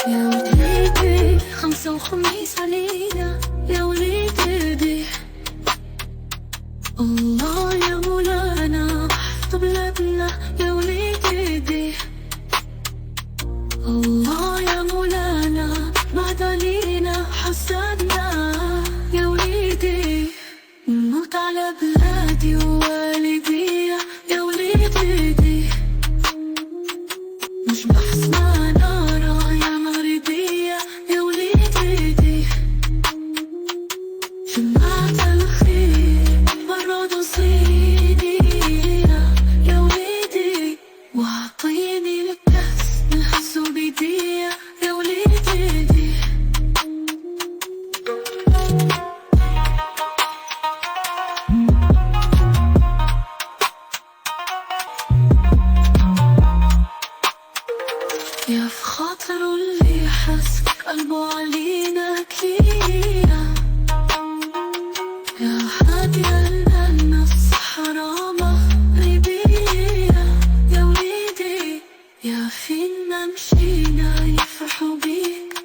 يا وليدي خمسة وخميس علينا يا وليدي. الله يا مولانا احفظ بلادنا يا وليدي. الله يا مولانا بعد علينا حسادنا يا وليدي. نموت على بلادي ووالدي يا وليدي. مش بحسنا نارا يا مريدية يا وليدي. جماعة الخير برضو صيني يا وليدي. واعطيني الكأس نهزو بيدي يا وليدي. يا في خاطر اللي حس قلبه علينا كيا. يا هادي النفس حرامة ربية يا وليدي. يا فينا مشينا يفرحوا بيك